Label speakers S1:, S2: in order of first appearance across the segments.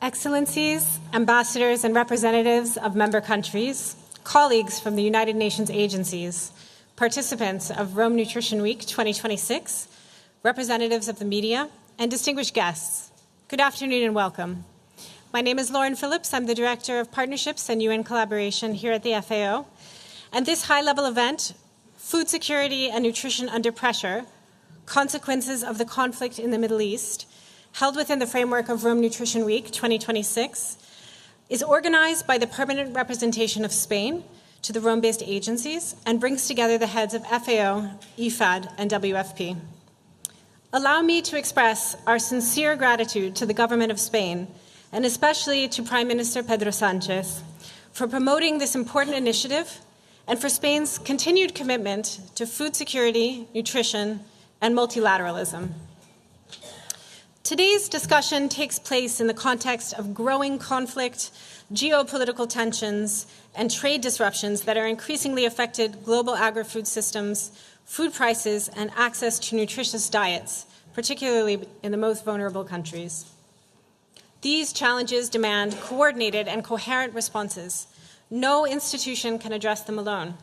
S1: Excellencies, ambassadors and representatives of member countries, colleagues from the United Nations agencies, participants of Rome Nutrition Week 2026, representatives of the media, and distinguished guests, good afternoon and welcome. My name is Lauren Phillips. I'm the Director of Partnerships and UN Collaboration here at the FAO. And this high-level event, Food Security and Nutrition Under Pressure, Consequences of the Conflict in the Middle East, held within the framework of Rome Nutrition Week 2026, is organized by the permanent representation of Spain to the Rome-based agencies and brings together the heads of FAO, IFAD, and WFP. Allow me to express our sincere gratitude to the government of Spain, and especially to Prime Minister Pedro Sánchez, for promoting this important initiative and for Spain's continued commitment to food security, nutrition, and multilateralism. Today's discussion takes place in the context of growing conflict, geopolitical tensions, and trade disruptions that are increasingly affecting global agri-food systems, food prices, and access to nutritious diets, particularly in the most vulnerable countries. These challenges demand coordinated and coherent responses. No institution can address them alone.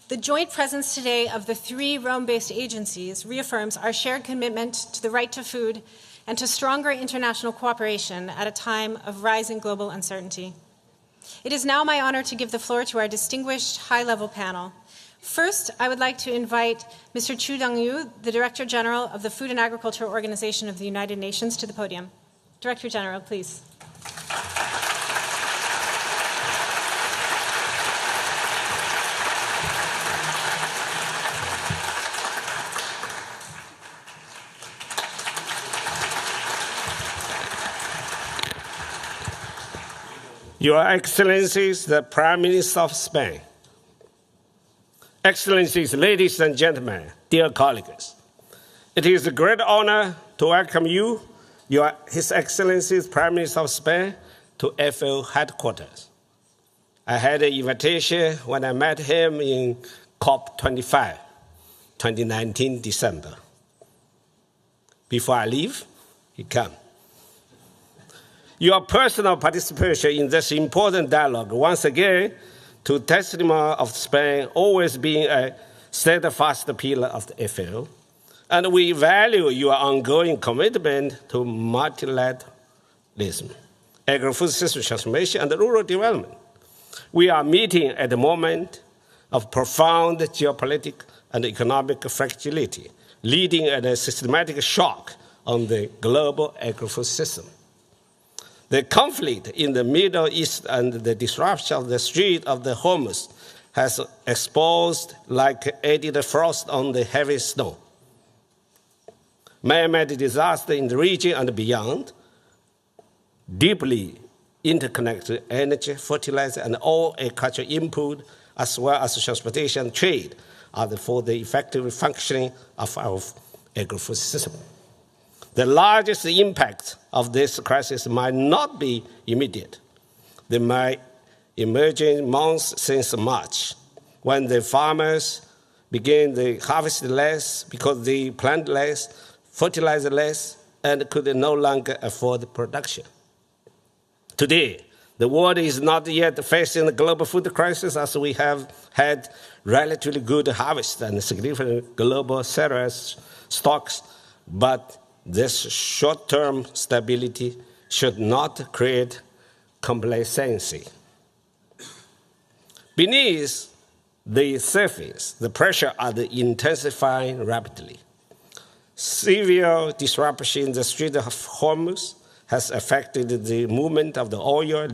S1: The joint presence today of the three Rome-based agencies reaffirms our shared commitment to the right to food and to stronger international cooperation at a time of rising global uncertainty. It is now my honor to give the floor to our distinguished high-level panel. First, I would like to invite Mr. Chu Dongyu, the Director General of the Food and Agriculture Organization of the United Nations, to the podium. Director General, please.
S2: Your Excellencies, the Prime Minister of Spain, Excellencies, ladies and gentlemen, dear colleagues, it is a great honor to welcome you, His Excellencies, Prime Minister of Spain, to FAO headquarters. I had an invitation when I met him in COP25, 2019, December. Before I leave, he came. Your personal participation in this important dialogue, once again, to testimony of Spain always being a steadfast pillar of the FAO, and we value your ongoing commitment to multilateralism, agri-food system transformation, and rural development. We are meeting at a moment of profound geopolitical and economic fragility, leading to a systematic shock on the global agri-food system. The conflict in the Middle East and the disruption of the Strait of the Hormuz has exposed like added frost on the heavy snow. Man-made disaster in the region and beyond, deeply interconnected energy, fertilizer, and all agricultural input, as well as transportation and trade, are for the effective functioning of our agri-food system. The largest impact of this crisis might not be immediate. They might emerge in months since March, when the farmers began to harvest less because they plant less, fertilize less, and could no longer afford production. Today, the world is not yet facing the global food crisis, as we have had relatively good harvest and significant global cereals stocks, but this short-term stability should not create complacency. Beneath the surface, the pressure is intensifying rapidly. Severe disruption in the Strait of Hormuz has affected the movement of the oil,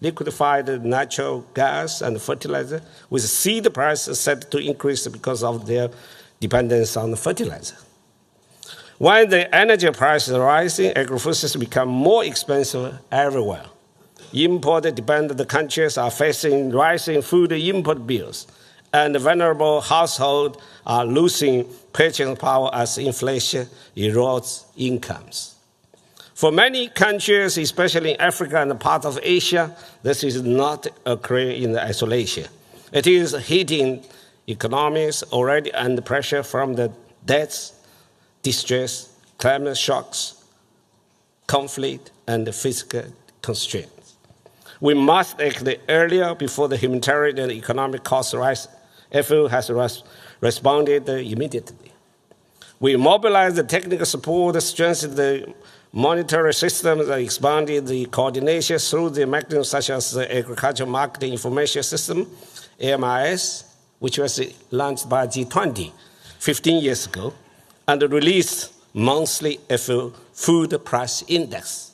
S2: liquefied natural gas, and fertilizer, with seed prices set to increase because of their dependence on fertilizer. When the energy prices are rising, agri-food systems become more expensive everywhere. Import-dependent countries are facing rising food import bills, and vulnerable households are losing purchasing power as inflation erodes incomes. For many countries, especially in Africa and part of Asia, this is not occurring in isolation. It is hitting economies already under pressure from the debts, distress, climate shocks, conflict, and physical constraints. We must act earlier before the humanitarian and economic costs rise. FAO has responded immediately. We mobilized the technical support, strengthened the monetary systems, and expanded the coordination through the mechanisms such as the Agricultural Marketing Information System, AMIS, which was launched by G20 15 years ago, and released monthly FAO Food Price Index.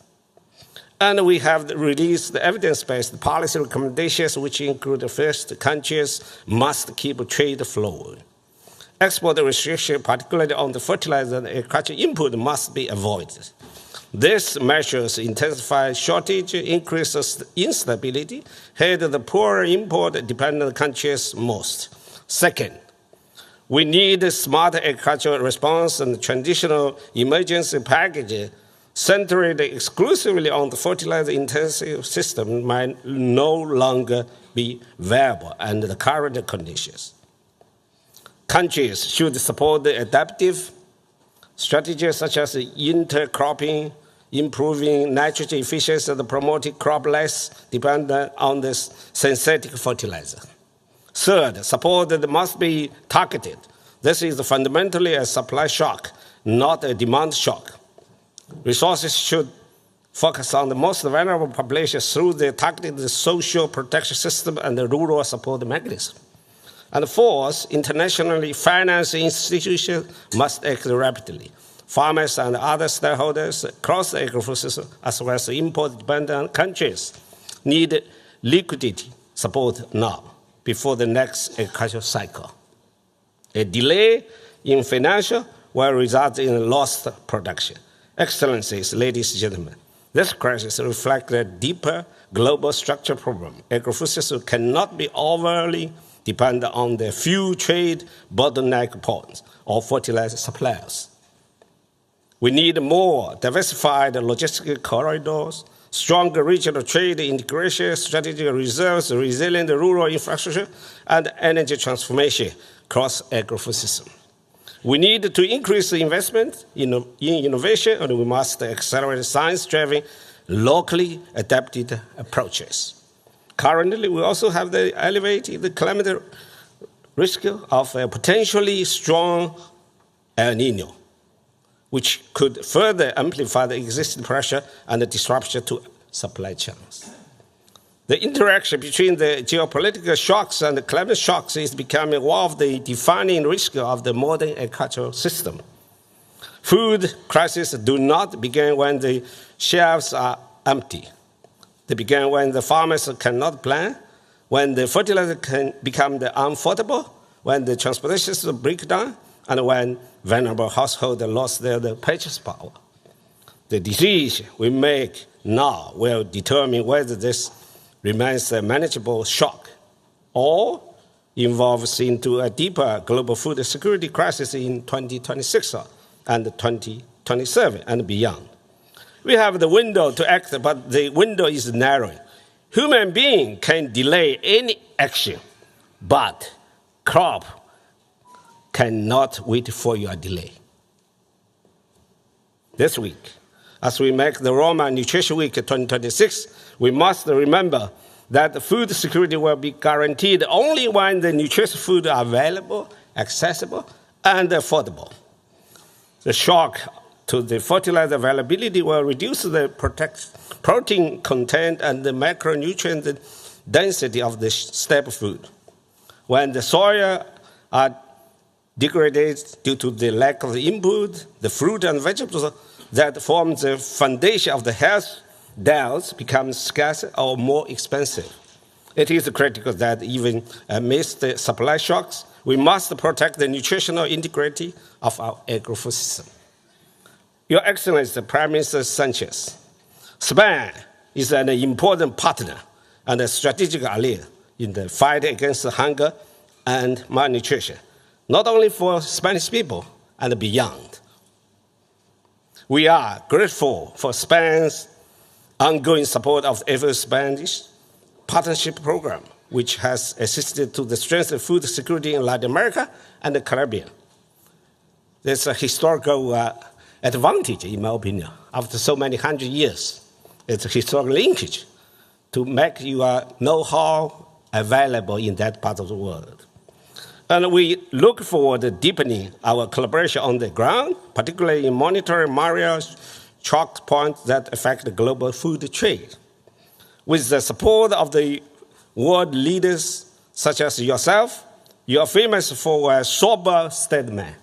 S2: And we have released the evidence-based policy recommendations, which include the first, countries must keep trade flowing. Export restriction, particularly on the fertilizer and agricultural input, must be avoided. These measures intensify shortage, increase instability, hit the poorer import-dependent countries most. Second, we need a smart agricultural response and traditional emergency package centered exclusively on the fertilizer-intensive system might no longer be viable under the current conditions. Countries should support the adaptive strategies such as intercropping, improving nitrogen efficiency, and promoting crop less dependent on the synthetic fertilizer. Third, support that must be targeted. This is fundamentally a supply shock, not a demand shock. Resources should focus on the most vulnerable populations through the targeted social protection system and the rural support mechanism. And fourth, internationally financed institutions must act rapidly. Farmers and other stakeholders across the agricultural system, as well as import-dependent countries, need liquidity support now, before the next agricultural cycle. A delay in financial will result in lost production. Excellencies, ladies and gentlemen, this crisis reflects a deeper global structural problem. Agricultural system cannot be overly dependent on the few trade bottleneck points or fertilizer suppliers. We need more diversified logistical corridors, stronger regional trade integration, strategic reserves, resilient rural infrastructure, and energy transformation across agricultural system. We need to increase the investment in innovation, and we must accelerate science-driven, locally adapted approaches. Currently, we also have the elevated climate risk of a potentially strong El Nino, which could further amplify the existing pressure and the disruption to supply chains. The interaction between the geopolitical shocks and the climate shocks is becoming one of the defining risks of the modern agricultural system. Food crises do not begin when the shelves are empty. They begin when the farmers cannot plant, when the fertilizer can become unaffordable, when the transportation system breaks down, and when vulnerable households lost their purchase power. The decision we make now will determine whether this remains a manageable shock or evolves into a deeper global food security crisis in 2026 and 2027 and beyond. We have the window to act, but the window is narrow. Human beings can delay any action, but crop cannot wait for your delay. This week, as we make the Roma Nutrition Week 2026, we must remember that food security will be guaranteed only when the nutritious food are available, accessible, and affordable. The shock to the fertilizer availability will reduce the protein content and the macronutrient density of the staple food. When the soil are degraded due to the lack of input, the fruit and vegetables that form the foundation of the health diets become scarce or more expensive. It is critical that even amidst the supply shocks, we must protect the nutritional integrity of our agricultural system. Your Excellency, Prime Minister Sanchez, Spain is an important partner and a strategic ally in the fight against hunger and malnutrition, not only for Spanish people and beyond. We are grateful for Spain's ongoing support of FAO Spanish Partnership Program, which has assisted to the strength of food security in Latin America and the Caribbean. There's a historical advantage, in my opinion, after so many hundred years. It's a historical linkage to make your know-how available in that part of the world. And we look forward to deepening our collaboration on the ground, particularly in monitoring various choke points that affect the global food trade. With the support of the world leaders such as yourself, you are famous for a sober statement.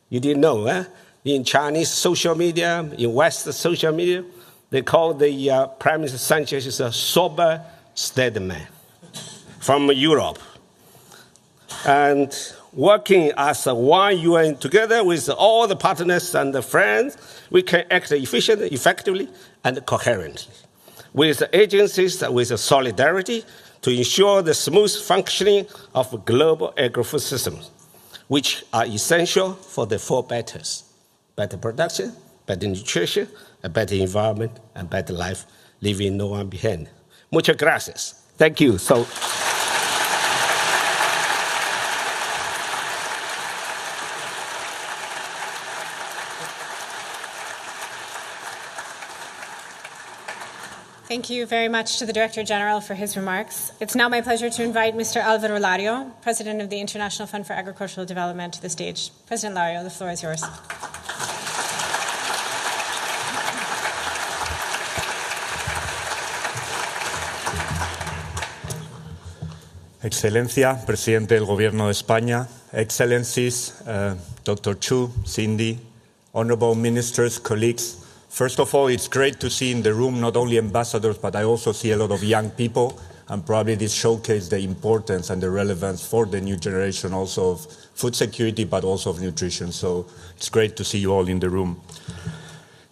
S2: You didn't know, eh? In Chinese social media, in West social media, they call the Prime Minister Sanchez a sober statement from Europe. And working as one UN together with all the partners and the friends, we can act efficiently, effectively, and coherently with agencies with solidarity to ensure the smooth functioning of global agri-food systems, which are essential for the four betters: better production, better nutrition, a better environment, and better life, leaving no one behind. Muchas gracias. Thank you.
S1: Thank you very much to the Director General for his remarks. It's now my pleasure to invite Mr. Álvaro Lario, President of the International Fund for Agricultural Development, to the stage. President Lario, the floor is yours.
S3: Excelencia, Presidente del Gobierno de España, Excellencies, Dr. Chu, Cindy, Honorable Ministers, colleagues. First of all, it's great to see in the room not only ambassadors, but I also see a lot of young people, and probably this showcases the importance and the relevance for the new generation also of food security, but also of nutrition. So it's great to see you all in the room.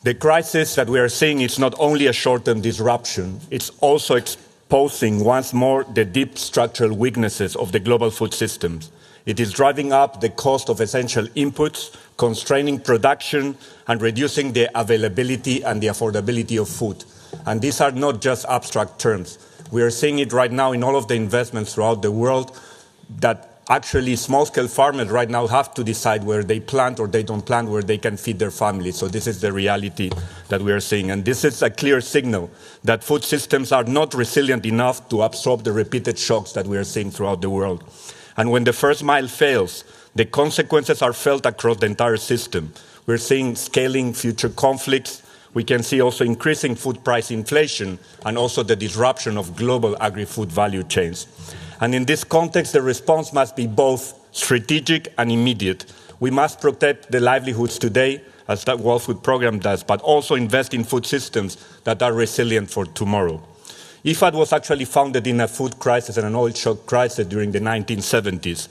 S3: The crisis that we are seeing is not only a short-term disruption, it's also exposing once more the deep structural weaknesses of the global food systems. It is driving up the cost of essential inputs, constraining production, and reducing the availability and the affordability of food. And these are not just abstract terms. We are seeing it right now in all of the investments throughout the world that actually small-scale farmers right now have to decide where they plant or they don't plant, where they can feed their families. So this is the reality that we are seeing. And this is a clear signal that food systems are not resilient enough to absorb the repeated shocks that we are seeing throughout the world. And when the first mile fails, the consequences are felt across the entire system. We're seeing scaling future conflicts. We can see also increasing food price inflation and also the disruption of global agri-food value chains. And in this context, the response must be both strategic and immediate. We must protect the livelihoods today, as the World Food Programme does, but also invest in food systems that are resilient for tomorrow. IFAD was actually founded in a food crisis and an oil shock crisis during the 1970s.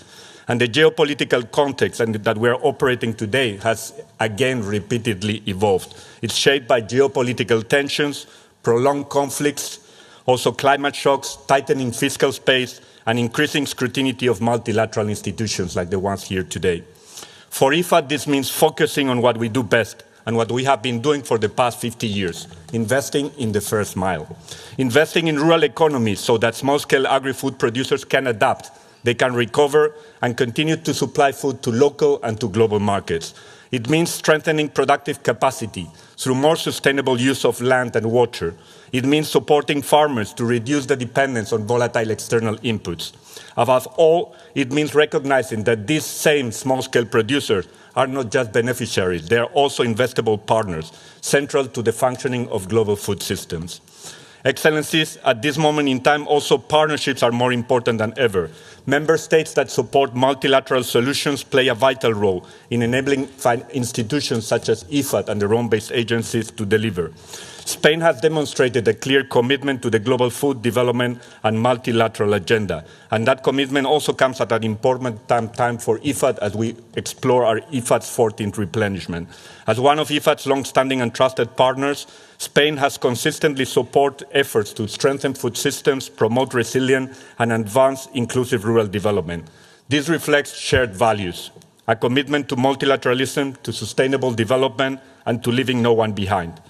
S3: And the geopolitical context that we are operating today has again repeatedly evolved. It's shaped by geopolitical tensions, prolonged conflicts, also climate shocks, tightening fiscal space, and increasing scrutiny of multilateral institutions like the ones here today. For IFAD, this means focusing on what we do best and what we have been doing for the past 50 years, investing in the first mile. Investing in rural economies so that small-scale agri-food producers can adapt, they can recover and continue to supply food to local and to global markets. It means strengthening productive capacity through more sustainable use of land and water. It means supporting farmers to reduce the dependence on volatile external inputs. Above all, it means recognizing that these same small-scale producers are not just beneficiaries, they are also investable partners, central to the functioning of global food systems. Excellencies, at this moment in time, also partnerships are more important than ever. Member states that support multilateral solutions play a vital role in enabling institutions such as IFAD and the Rome-based agencies to deliver. Spain has demonstrated a clear commitment to the global food development and multilateral agenda. And that commitment also comes at an important time for IFAD as we explore our IFAD's 14th replenishment. As one of IFAD's long-standing and trusted partners, Spain has consistently supported efforts to strengthen food systems, promote resilient and advance inclusive rural development. This reflects shared values, a commitment to multilateralism, to sustainable development, and to leaving no one behind.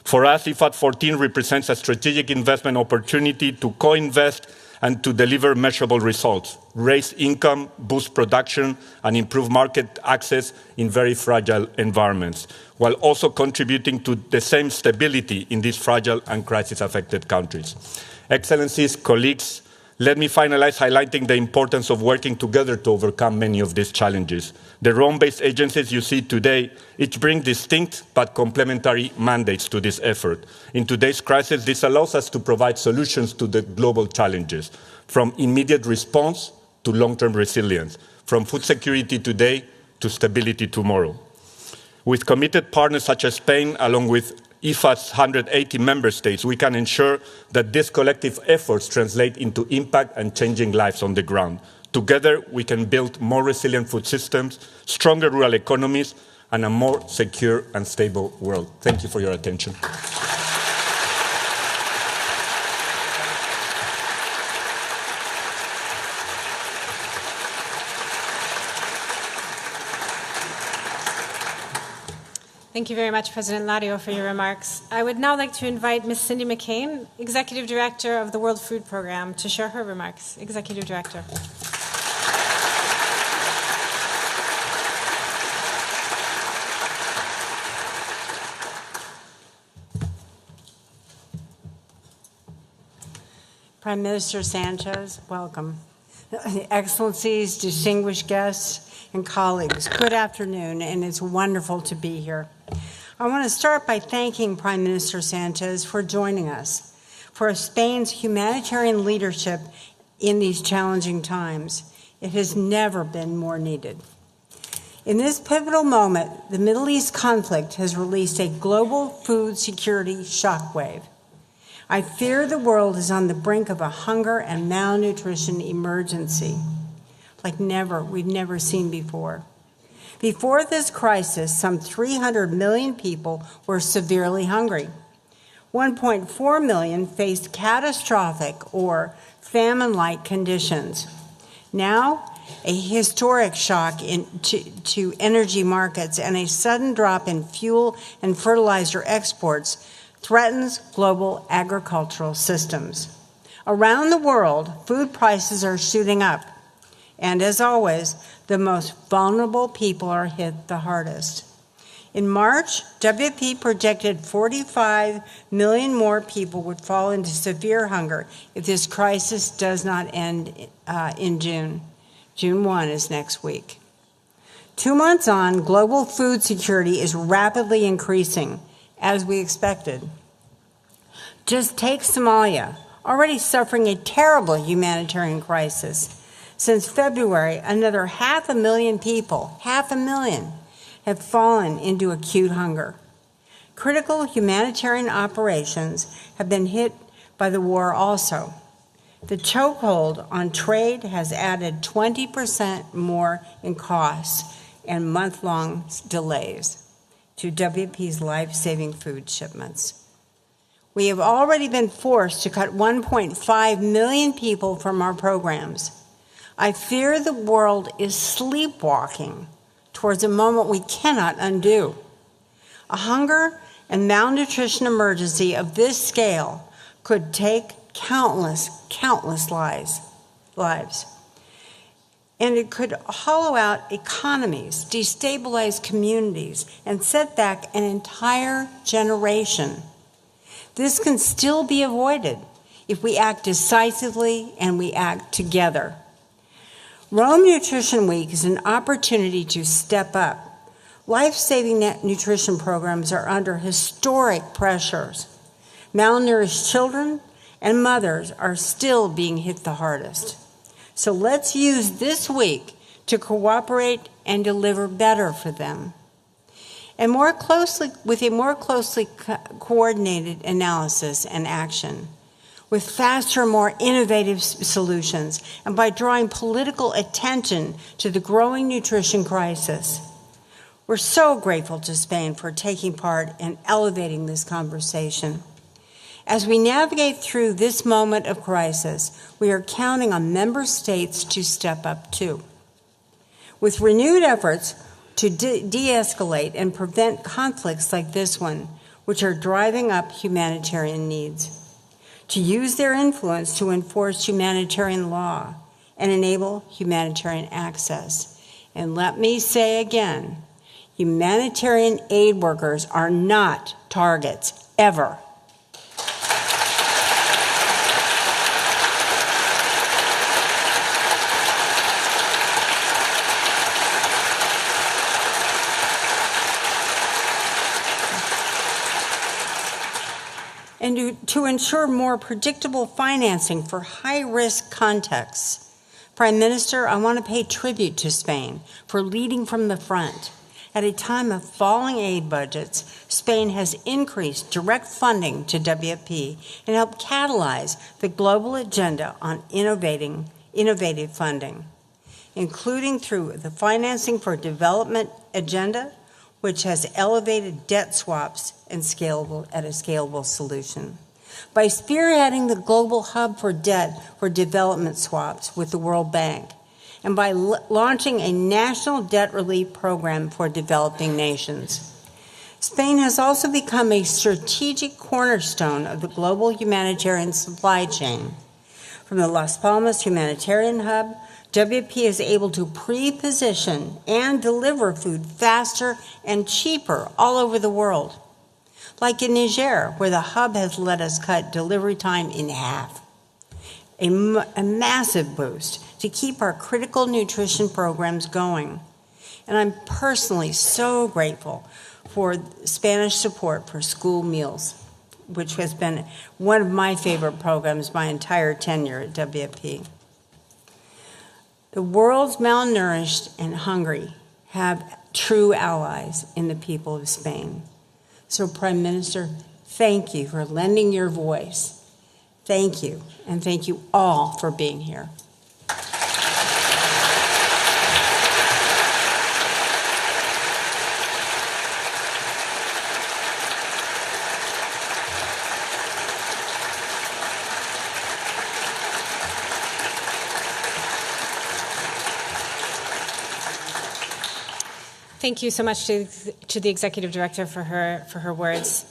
S3: For us, IFAD 14 represents a strategic investment opportunity to co-invest and to deliver measurable results, raise income, boost production, and improve market access in very fragile environments, while also contributing to the same stability in these fragile and crisis-affected countries. Excellencies, colleagues, let me finalize highlighting the importance of working together to overcome many of these challenges. The Rome-based agencies you see today each bring distinct but complementary mandates to this effort. In today's crisis, this allows us to provide solutions to the global challenges, from immediate response to long-term resilience, from food security today to stability tomorrow. With committed partners such as Spain, along with IFAD's 180 member states, we can ensure that these collective efforts translate into impact and changing lives on the ground. Together, we can build more resilient food systems, stronger rural economies, and a more secure and stable world. Thank you for your attention.
S1: Thank you very much, President Lario, for your remarks. I would now like to invite Ms. Cindy McCain, Executive Director of the World Food Programme, to share her remarks. Executive Director.
S4: Prime Minister Sanchez, welcome. Excellencies, distinguished guests, and colleagues, good afternoon, and it's wonderful to be here. I want to start by thanking Prime Minister Sanchez for joining us, for Spain's humanitarian leadership in these challenging times. It has never been more needed. In this pivotal moment, the Middle East conflict has released a global food security shockwave. I fear the world is on the brink of a hunger and malnutrition emergency like we've never seen before. Before this crisis, some 300 million people were severely hungry. 1.4 million faced catastrophic or famine-like conditions. Now, a historic shock to energy markets and a sudden drop in fuel and fertilizer exports threatens global agricultural systems. Around the world, food prices are shooting up. And as always, the most vulnerable people are hit the hardest. In March, WFP projected 45 million more people would fall into severe hunger if this crisis does not end in June. June 1 is next week. 2 months on, global food security is rapidly increasing, as we expected. Just take Somalia, already suffering a terrible humanitarian crisis. Since February, another 500,000 people, 500,000, have fallen into acute hunger. Critical humanitarian operations have been hit by the war also. The chokehold on trade has added 20% more in costs and month-long delays to WFP's life-saving food shipments. We have already been forced to cut 1.5 million people from our programs. I fear the world is sleepwalking towards a moment we cannot undo. A hunger and malnutrition emergency of this scale could take countless lives. And it could hollow out economies, destabilize communities, and set back an entire generation. This can still be avoided if we act decisively and we act together. Rome Nutrition Week is an opportunity to step up. Life-saving nutrition programs are under historic pressures. Malnourished children and mothers are still being hit the hardest. So let's use this week to cooperate and deliver better for them. And with a more closely coordinated analysis and action, with faster, more innovative solutions, and by drawing political attention to the growing nutrition crisis. We're so grateful to Spain for taking part in elevating this conversation. As we navigate through this moment of crisis, we are counting on member states to step up too. With renewed efforts to de-escalate and prevent conflicts like this one, which are driving up humanitarian needs. to use their influence to enforce humanitarian law and enable humanitarian access. And let me say again, humanitarian aid workers are not targets, ever. And to ensure more predictable financing for high-risk contexts, Prime Minister, I want to pay tribute to Spain for leading from the front. At a time of falling aid budgets, Spain has increased direct funding to WFP and helped catalyze the global agenda on innovative funding, including through the Financing for Development agenda, which has elevated debt swaps and a scalable solution. By spearheading the global hub for debt for development swaps with the World Bank, and by launching a national debt relief program for developing nations. Spain has also become a strategic cornerstone of the global humanitarian supply chain. From the Las Palmas Humanitarian Hub, WFP is able to pre-position and deliver food faster and cheaper all over the world. Like in Niger, where the hub has let us cut delivery time in half. A massive boost to keep our critical nutrition programs going. And I'm personally so grateful for Spanish support for school meals, which has been one of my favorite programs my entire tenure at WFP. The world's malnourished and hungry have true allies in the people of Spain. So, Prime Minister, thank you for lending your voice. Thank you, and thank you all for being here.
S1: Thank you so much to the Executive Director for her words.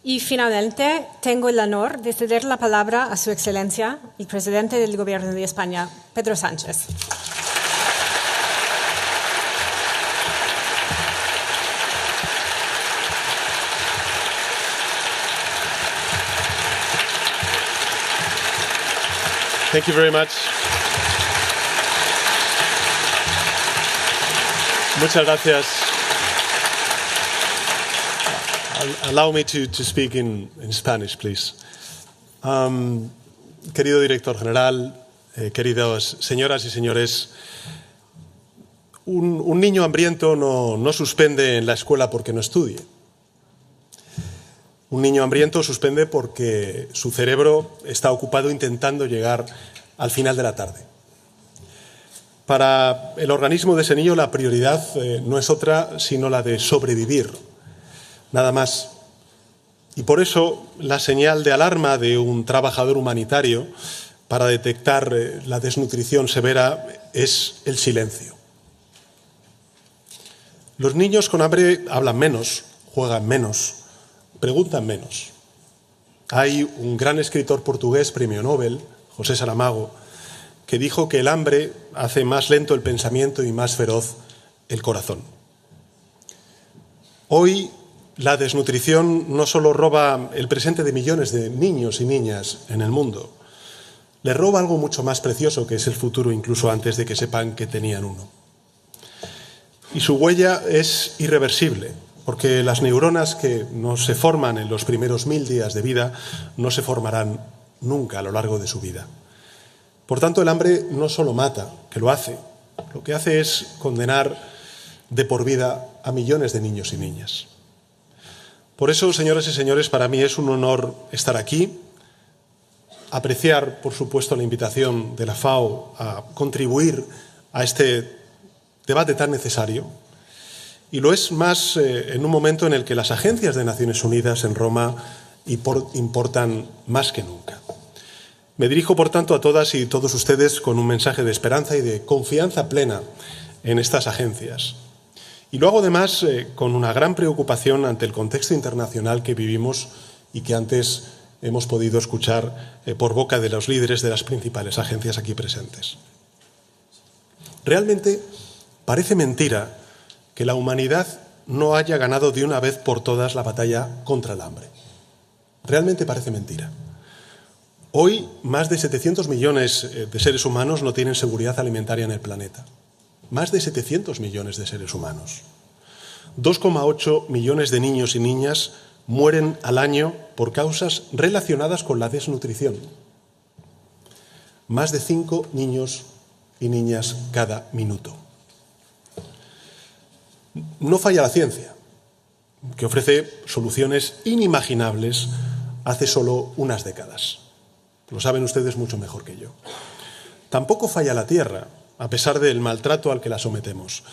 S1: Y finalmente, tengo el honor de ceder la palabra a Su Excelencia, el Presidente del Gobierno de España, Pedro Sánchez.
S5: Thank you very much. Muchas gracias. Allow me to speak in Spanish, please. Querido director general, queridas señoras y señores, un niño hambriento no suspende en la escuela porque no estudie. Un niño hambriento suspende porque su cerebro está ocupado intentando llegar al final de la tarde. Para el organismo de ese niño la prioridad no es otra sino la de sobrevivir, nada más. Y por eso la señal de alarma de un trabajador humanitario para detectar la desnutrición severa es el silencio. Los niños con hambre hablan menos, juegan menos, preguntan menos. Hay un gran escritor portugués, premio Nobel, José Saramago, que dijo que el hambre hace más lento el pensamiento y más feroz el corazón. Hoy la desnutrición no solo roba el presente de millones de niños y niñas en el mundo, le roba algo mucho más precioso que es el futuro, incluso antes de que sepan que tenían uno. Y su huella es irreversible, porque las neuronas que no se forman en los primeros 1000 días de vida no se formarán nunca a lo largo de su vida. Por tanto, el hambre no solo mata, que lo hace es condenar de por vida a millones de niños y niñas. Por eso, señoras y señores, para mí es un honor estar aquí, apreciar, por supuesto, la invitación de la FAO a contribuir a este debate tan necesario, y lo es más en un momento en el que las agencias de Naciones Unidas en Roma importan más que nunca. Me dirijo, por tanto, a todas y todos ustedes con un mensaje de esperanza y de confianza plena en estas agencias. Y lo hago además con una gran preocupación ante el contexto internacional que vivimos y que antes hemos podido escuchar por boca de los líderes de las principales agencias aquí presentes. Realmente parece mentira que la humanidad no haya ganado de una vez por todas la batalla contra el hambre. Realmente parece mentira. Hoy, más de 700 millones de seres humanos no tienen seguridad alimentaria en el planeta. Más de 700 millones de seres humanos. 2,8 millones de niños y niñas mueren al año por causas relacionadas con la desnutrición. Más de 5 niños y niñas cada minuto. No falla la ciencia, que ofrece soluciones inimaginables hace solo unas décadas. Lo saben ustedes mucho mejor que yo. Tampoco falla la tierra, a pesar del maltrato al que la sometemos.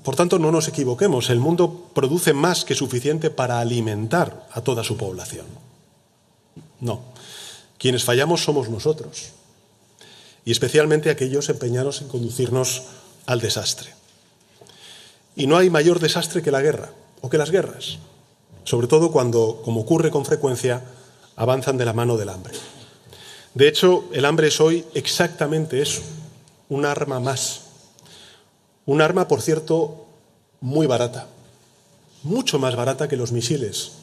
S5: Por tanto, no nos equivoquemos, el mundo produce más que suficiente para alimentar a toda su población. No, quienes fallamos somos nosotros, y especialmente aquellos empeñados en conducirnos al desastre. Y no hay mayor desastre que la guerra, o que las guerras, sobre todo cuando, como ocurre con frecuencia, avanzan de la mano del hambre. De hecho, el hambre es hoy exactamente eso, un arma más. Un arma, por cierto, muy barata, mucho más barata que los misiles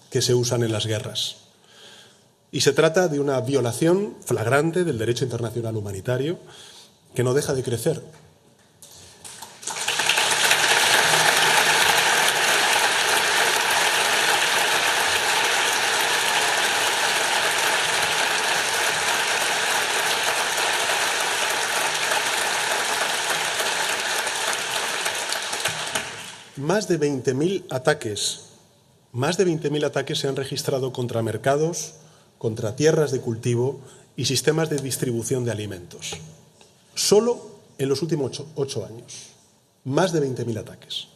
S5: que se usan en las guerras. Y se trata de una violación flagrante del derecho internacional humanitario que no deja de crecer. Más de 20.000 ataques se han registrado contra mercados, contra tierras de cultivo y sistemas de distribución de alimentos. Solo en los últimos 8 años. Más de 20.000 ataques.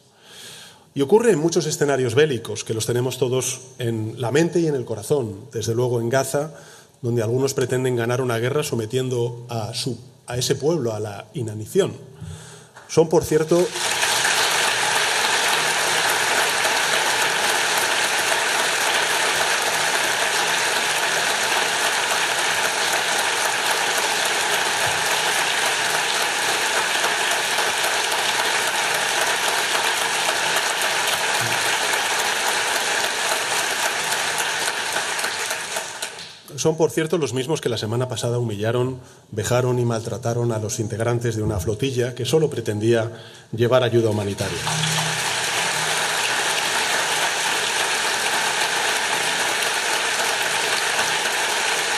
S5: Y ocurre en muchos escenarios bélicos, que los tenemos todos en la mente y en el corazón. Desde luego en Gaza, donde algunos pretenden ganar una guerra sometiendo a ese pueblo a la inanición. Son, por cierto, los mismos que la semana pasada humillaron, vejaron y maltrataron a los integrantes de una flotilla que solo pretendía llevar ayuda humanitaria.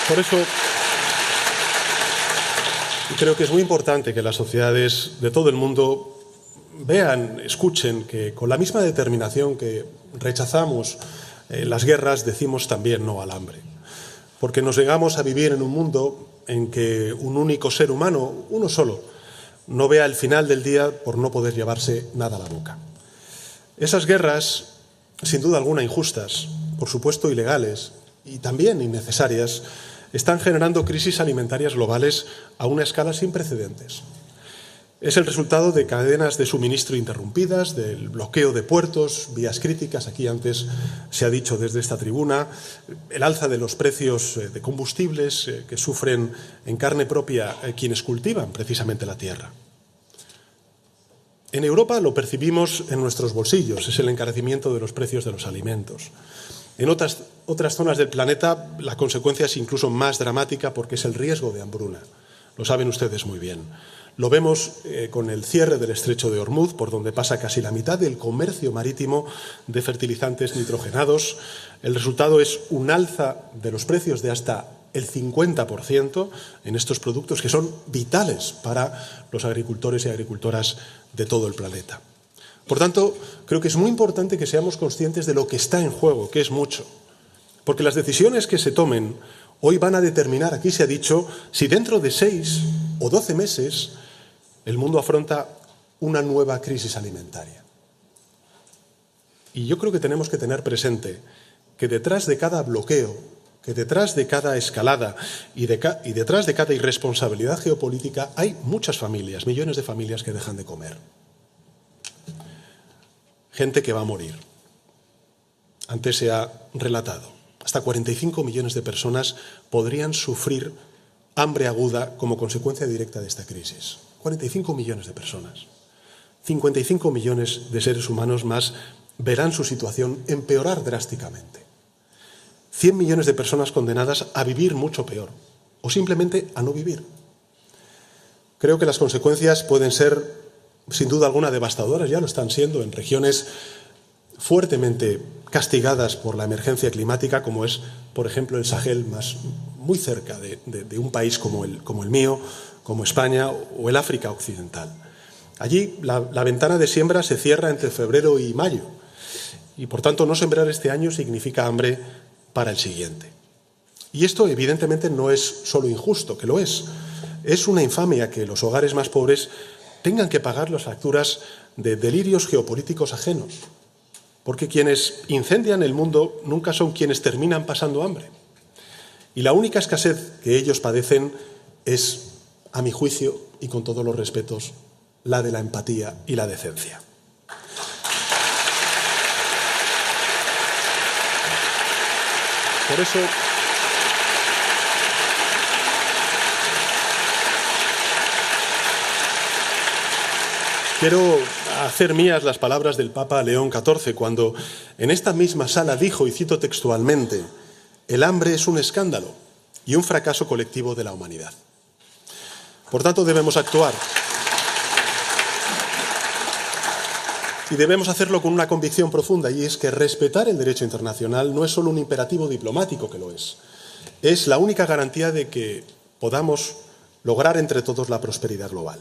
S5: Por eso, creo que es muy importante que las sociedades de todo el mundo vean, escuchen que con la misma determinación que rechazamos las guerras, decimos también no al hambre. Porque nos negamos a vivir en un mundo en que un único ser humano, uno solo, no vea el final del día por no poder llevarse nada a la boca. Esas guerras, sin duda alguna injustas, por supuesto ilegales y también innecesarias, están generando crisis alimentarias globales a una escala sin precedentes. Es el resultado de cadenas de suministro interrumpidas, del bloqueo de puertos, vías críticas, aquí antes se ha dicho desde esta tribuna, el alza de los precios de combustibles que sufren en carne propia quienes cultivan precisamente la tierra. En Europa lo percibimos en nuestros bolsillos, es el encarecimiento de los precios de los alimentos. En otras zonas del planeta la consecuencia es incluso más dramática porque es el riesgo de hambruna. Lo saben ustedes muy bien. Lo vemos con el cierre del estrecho de Hormuz, por donde pasa casi la mitad del comercio marítimo de fertilizantes nitrogenados. El resultado es un alza de los precios de hasta el 50% en estos productos que son vitales para los agricultores y agricultoras de todo el planeta. Por tanto, creo que es muy importante que seamos conscientes de lo que está en juego, que es mucho. Porque las decisiones que se tomen hoy van a determinar, aquí se ha dicho, si dentro de 6 o 12 meses el mundo afronta una nueva crisis alimentaria. Y yo creo que tenemos que tener presente que detrás de cada bloqueo, que detrás de cada escalada y detrás de cada irresponsabilidad geopolítica hay muchas familias, millones de familias que dejan de comer. Gente que va a morir. Antes se ha relatado. hasta 45 millones de personas podrían sufrir hambre aguda como consecuencia directa de esta crisis. 45 millones de personas. 55 millones de seres humanos más verán su situación empeorar drásticamente. 100 millones de personas condenadas a vivir mucho peor o simplemente a no vivir. Creo que las consecuencias pueden ser, sin duda alguna, devastadoras, ya lo están siendo en regiones fuertemente castigadas por la emergencia climática, como es, por ejemplo, el Sahel, muy cerca de un país como el mío, como España, o el África occidental. Allí la ventana de siembra se cierra entre febrero y mayo y, por tanto, no sembrar este año significa hambre para el siguiente. Y esto, evidentemente, no es solo injusto, que lo es. Es una infamia que los hogares más pobres tengan que pagar las facturas de delirios geopolíticos ajenos, porque quienes incendian el mundo nunca son quienes terminan pasando hambre. Y la única escasez que ellos padecen es, a mi juicio, y con todos los respetos, la de la empatía y la decencia. Por eso, quiero hacer mías las palabras del Papa León XIV cuando en esta misma sala dijo, y cito textualmente, «El hambre es un escándalo y un fracaso colectivo de la humanidad». Por tanto, debemos actuar. Y debemos hacerlo con una convicción profunda, y es que respetar el derecho internacional no es solo un imperativo diplomático, que lo es la única garantía de que podamos lograr entre todos la prosperidad global.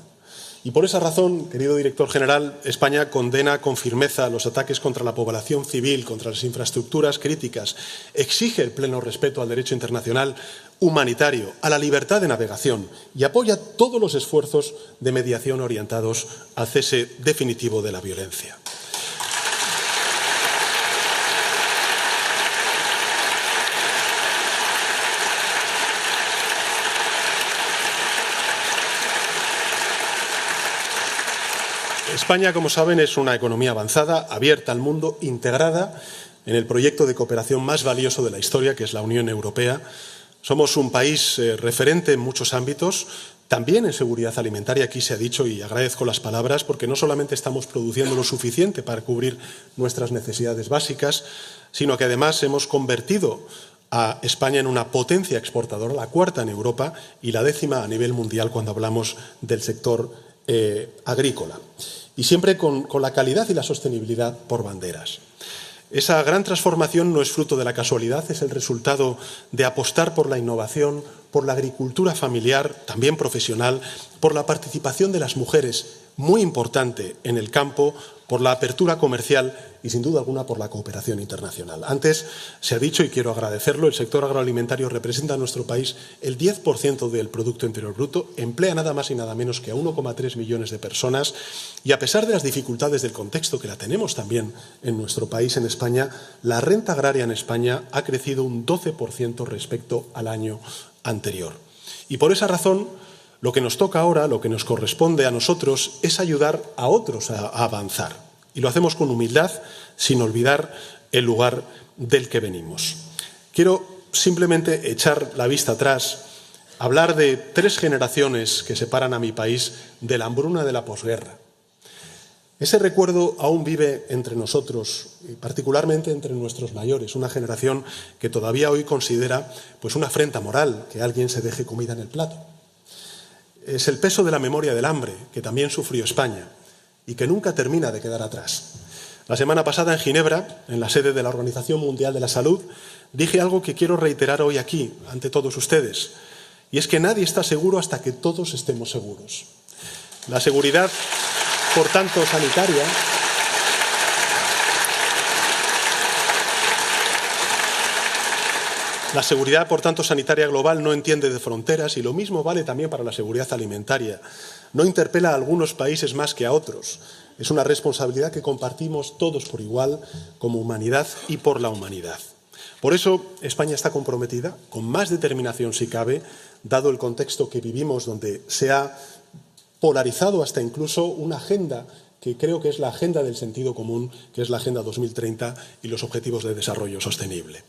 S5: Y por esa razón, querido director general, España condena con firmeza los ataques contra la población civil, contra las infraestructuras críticas, exige el pleno respeto al derecho internacional humanitario, a la libertad de navegación y apoya todos los esfuerzos de mediación orientados al cese definitivo de la violencia. España, como saben, es una economía avanzada, abierta al mundo, integrada en el proyecto de cooperación más valioso de la historia, que es la Unión Europea. Somos un país referente en muchos ámbitos, también en seguridad alimentaria, aquí se ha dicho, y agradezco las palabras, porque no solamente estamos produciendo lo suficiente para cubrir nuestras necesidades básicas, sino que además hemos convertido a España en una potencia exportadora, la cuarta en Europa y la 10ª a nivel mundial cuando hablamos del sector agrícola. Y siempre con la calidad y la sostenibilidad por banderas. Esa gran transformación no es fruto de la casualidad, es el resultado de apostar por la innovación, por la agricultura familiar, también profesional, por la participación de las mujeres, muy importante en el campo, por la apertura comercial y, sin duda alguna, por la cooperación internacional. Antes se ha dicho, y quiero agradecerlo, el sector agroalimentario representa en nuestro país el 10% del Producto Interior Bruto, emplea nada más y nada menos que a 1,3 millones de personas y, a pesar de las dificultades del contexto, que la tenemos también en nuestro país, en España, la renta agraria en España ha crecido un 12% respecto al año anterior. Y por esa razón, lo que nos toca ahora, lo que nos corresponde a nosotros, es ayudar a otros a avanzar. Y lo hacemos con humildad, sin olvidar el lugar del que venimos. Quiero simplemente echar la vista atrás, hablar de 3 generaciones que separan a mi país de la hambruna de la posguerra. Ese recuerdo aún vive entre nosotros, y particularmente entre nuestros mayores, una generación que todavía hoy considera pues una afrenta moral que alguien se deje comida en el plato. Es el peso de la memoria del hambre que también sufrió España y que nunca termina de quedar atrás. La semana pasada en Ginebra, en la sede de la Organización Mundial de la Salud, dije algo que quiero reiterar hoy aquí, ante todos ustedes, y es que nadie está seguro hasta que todos estemos seguros. La seguridad, por tanto, sanitaria, la seguridad, por tanto, sanitaria global no entiende de fronteras y lo mismo vale también para la seguridad alimentaria. No interpela a algunos países más que a otros. Es una responsabilidad que compartimos todos por igual como humanidad y por la humanidad. Por eso, España está comprometida, con más determinación si cabe, dado el contexto que vivimos, donde se ha polarizado hasta incluso una agenda que creo que es la agenda del sentido común, que es la Agenda 2030 y los Objetivos de Desarrollo Sostenible.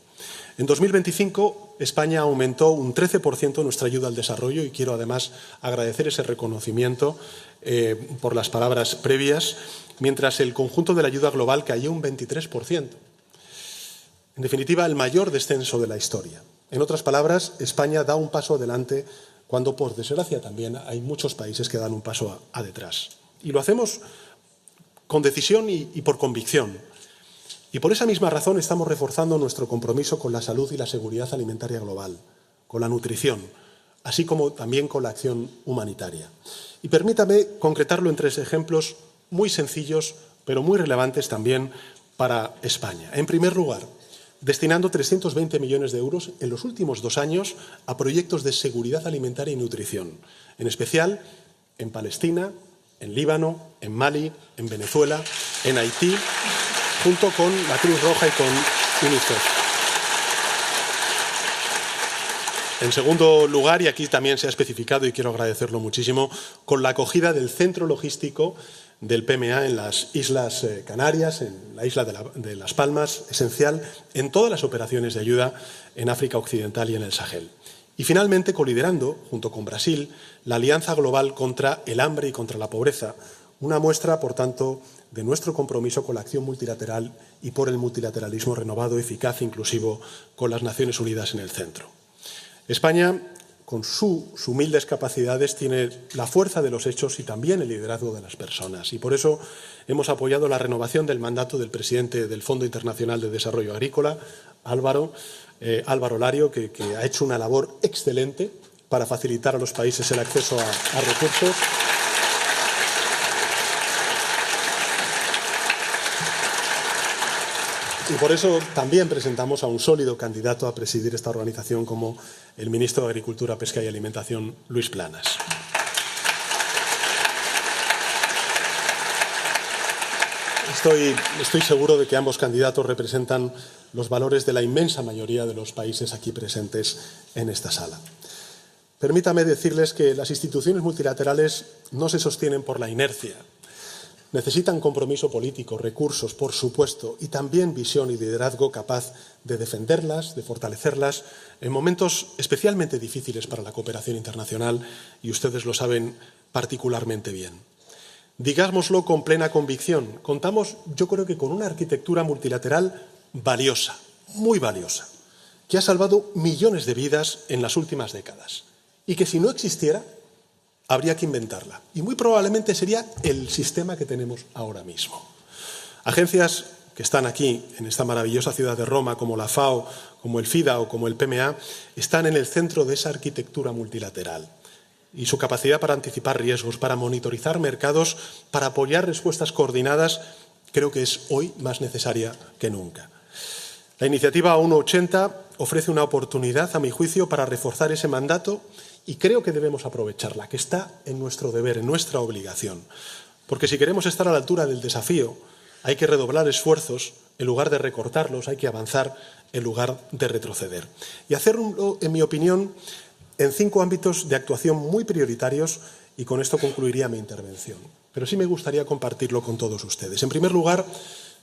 S5: En 2025, España aumentó un 13% nuestra ayuda al desarrollo y quiero además agradecer ese reconocimiento por las palabras previas, mientras el conjunto de la ayuda global cayó un 23%. En definitiva, el mayor descenso de la historia. En otras palabras, España da un paso adelante cuando, por desgracia, también hay muchos países que dan un paso a detrás. Y lo hacemos con decisión y por convicción. Y por esa misma razón estamos reforzando nuestro compromiso con la salud y la seguridad alimentaria global, con la nutrición, así como también con la acción humanitaria. Y permítame concretarlo en 3 ejemplos muy sencillos, pero muy relevantes también para España. En primer lugar, destinando 320 millones de euros en los últimos 2 años a proyectos de seguridad alimentaria y nutrición, en especial en Palestina, en Líbano, en Mali, en Venezuela, en Haití, junto con la Cruz Roja y con UNICEF. En segundo lugar, y aquí también se ha especificado y quiero agradecerlo muchísimo, con la acogida del centro logístico del PMA en las Islas Canarias, en la isla de Las Palmas, esencial en todas las operaciones de ayuda en África Occidental y en el Sahel. Y finalmente, coliderando, junto con Brasil, la Alianza Global contra el Hambre y contra la Pobreza, una muestra, por tanto, de nuestro compromiso con la acción multilateral y por el multilateralismo renovado, eficaz e inclusivo, con las Naciones Unidas en el centro. España, con sus humildes capacidades, tiene la fuerza de los hechos y también el liderazgo de las personas. Y por eso hemos apoyado la renovación del mandato del presidente del Fondo Internacional de Desarrollo Agrícola, Álvaro Lario, que ha hecho una labor excelente para facilitar a los países el acceso a recursos. Y por eso también presentamos a un sólido candidato a presidir esta organización como el ministro de Agricultura, Pesca y Alimentación, Luis Planas. Estoy seguro de que ambos candidatos representan los valores de la inmensa mayoría de los países aquí presentes en esta sala. Permítame decirles que las instituciones multilaterales no se sostienen por la inercia. Necesitan compromiso político, recursos, por supuesto, y también visión y liderazgo capaz de defenderlas, de fortalecerlas en momentos especialmente difíciles para la cooperación internacional, y ustedes lo saben particularmente bien. Digámoslo con plena convicción, contamos, yo creo que con una arquitectura multilateral valiosa, muy valiosa, que ha salvado millones de vidas en las últimas décadas, y que si no existiera, habría que inventarla. Y muy probablemente sería el sistema que tenemos ahora mismo. Agencias que están aquí, en esta maravillosa ciudad de Roma, como la FAO, como el FIDA o como el PMA, están en el centro de esa arquitectura multilateral. Y su capacidad para anticipar riesgos, para monitorizar mercados, para apoyar respuestas coordinadas, creo que es hoy más necesaria que nunca. La iniciativa 180 ofrece una oportunidad, a mi juicio, para reforzar ese mandato y creo que debemos aprovecharla, que está en nuestro deber, en nuestra obligación. Porque si queremos estar a la altura del desafío, hay que redoblar esfuerzos en lugar de recortarlos, hay que avanzar en lugar de retroceder. Y hacerlo, en mi opinión, en 5 ámbitos de actuación muy prioritarios, y con esto concluiría mi intervención. Pero sí me gustaría compartirlo con todos ustedes. En primer lugar,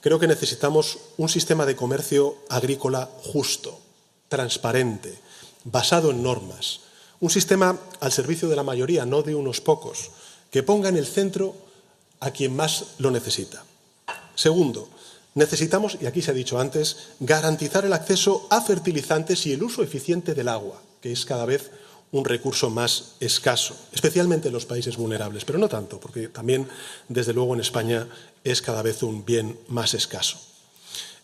S5: creo que necesitamos un sistema de comercio agrícola justo, transparente, basado en normas. Un sistema al servicio de la mayoría, no de unos pocos, que ponga en el centro a quien más lo necesita. Segundo, necesitamos, y aquí se ha dicho antes, garantizar el acceso a fertilizantes y el uso eficiente del agua, que es cada vez un recurso más escaso, especialmente en los países vulnerables, pero no tanto, porque también, desde luego, en España es cada vez un bien más escaso.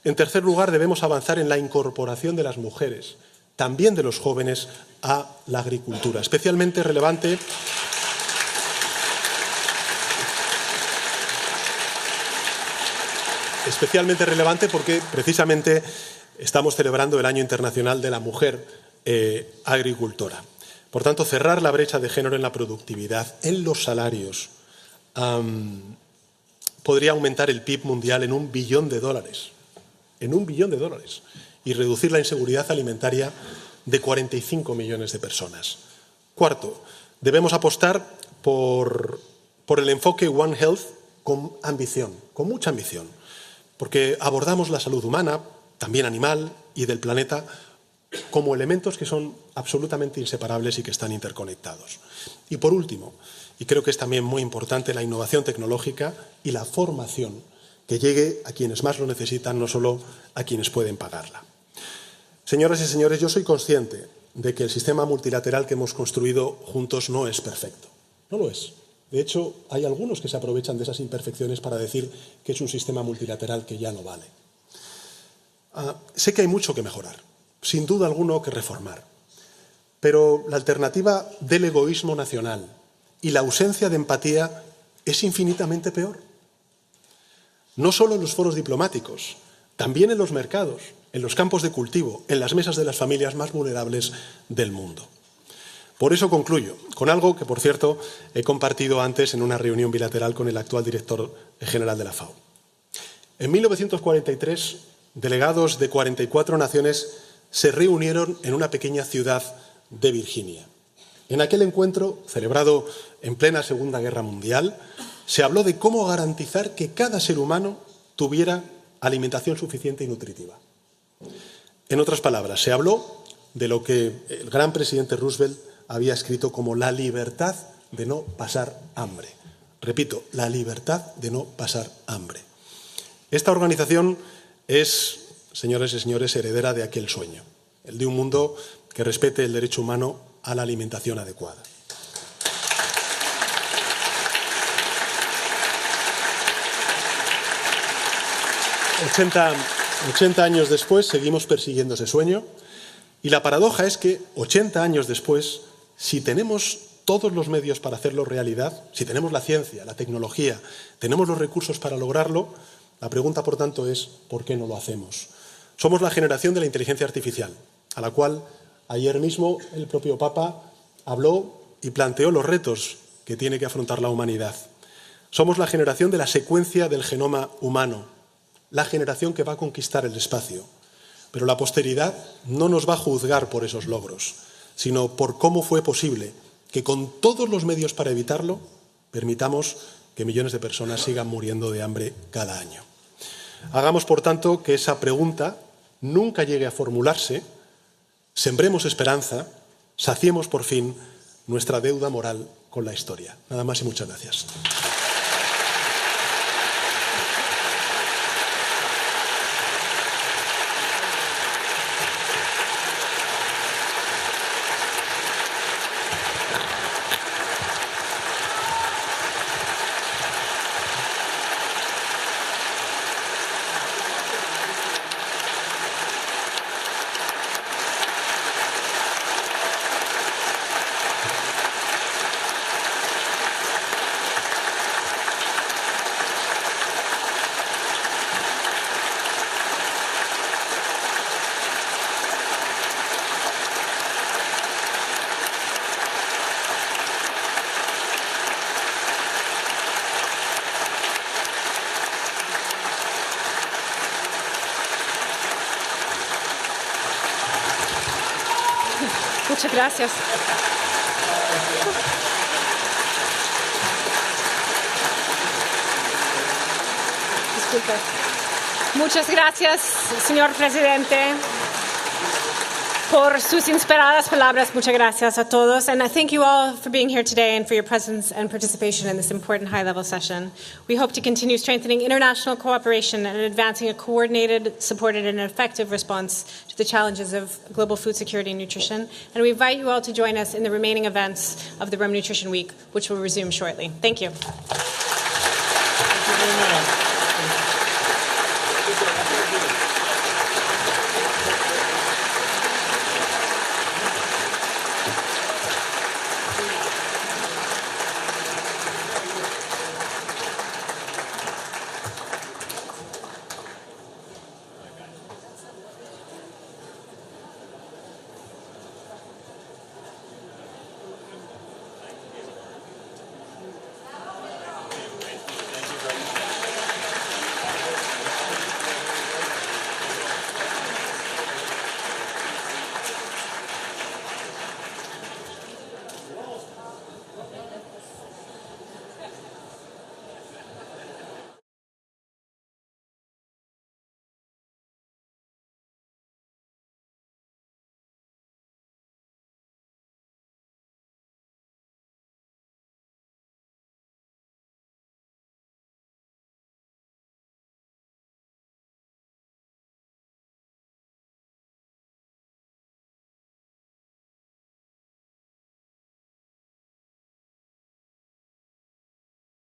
S5: En tercer lugar, debemos avanzar en la incorporación de las mujeres, también de los jóvenes, a la agricultura. Especialmente relevante porque precisamente estamos celebrando el Año Internacional de la Mujer Agricultora. Por tanto, cerrar la brecha de género en la productividad, en los salarios, podría aumentar el PIB mundial en $1 billón. En $1 billón. Y reducir la inseguridad alimentaria de 45 millones de personas. Cuarto, debemos apostar por el enfoque One Health con ambición, con mucha ambición, porque abordamos la salud humana, también animal y del planeta, como elementos que son absolutamente inseparables y que están interconectados. Y por último, y creo que es también muy importante, la innovación tecnológica y la formación que llegue a quienes más lo necesitan, no solo a quienes pueden pagarla. Señoras y señores, yo soy consciente de que el sistema multilateral que hemos construido juntos no es perfecto. No lo es. De hecho, hay algunos que se aprovechan de esas imperfecciones para decir que es un sistema multilateral que ya no vale. Sé que hay mucho que mejorar, sin duda alguna que reformar, pero la alternativa del egoísmo nacional y la ausencia de empatía es infinitamente peor. No solo en los foros diplomáticos, también en los mercados, en los campos de cultivo, en las mesas de las familias más vulnerables del mundo. Por eso concluyo con algo que, por cierto, he compartido antes en una reunión bilateral con el actual director general de la FAO. En 1943, delegados de 44 naciones se reunieron en una pequeña ciudad de Virginia. En aquel encuentro, celebrado en plena Segunda Guerra Mundial, se habló de cómo garantizar que cada ser humano tuviera alimentación suficiente y nutritiva. En otras palabras, se habló de lo que el gran presidente Roosevelt había escrito como la libertad de no pasar hambre. Repito, la libertad de no pasar hambre. Esta organización es, señores y señores, heredera de aquel sueño, el de un mundo que respete el derecho humano a la alimentación adecuada. 80 años después seguimos persiguiendo ese sueño y la paradoja es que 80 años después, si tenemos todos los medios para hacerlo realidad, si tenemos la ciencia, la tecnología, tenemos los recursos para lograrlo, la pregunta, por tanto, es ¿por qué no lo hacemos? Somos la generación de la inteligencia artificial, a la cual ayer mismo el propio Papa habló y planteó los retos que tiene que afrontar la humanidad. Somos la generación de la secuencia del genoma humano, la generación que va a conquistar el espacio. Pero la posteridad no nos va a juzgar por esos logros, sino por cómo fue posible que con todos los medios para evitarlo permitamos que millones de personas sigan muriendo de hambre cada año. Hagamos, por tanto, que esa pregunta nunca llegue a formularse, sembremos esperanza, saciemos por fin nuestra deuda moral con la historia. Nada más y muchas gracias.
S1: Muchas gracias. Disculpe. Muchas gracias, señor presidente, por sus inspiradas palabras. Muchas gracias a todos. And I thank you all for being here today and for your presence and participation in this important high-level session. We hope to continue strengthening international cooperation and advancing a coordinated, supported, and effective response to the challenges of global food security and nutrition. And we invite you all to join us in the remaining events of the Rome Nutrition Week, which will resume shortly. Thank you.
S5: Thank you very much.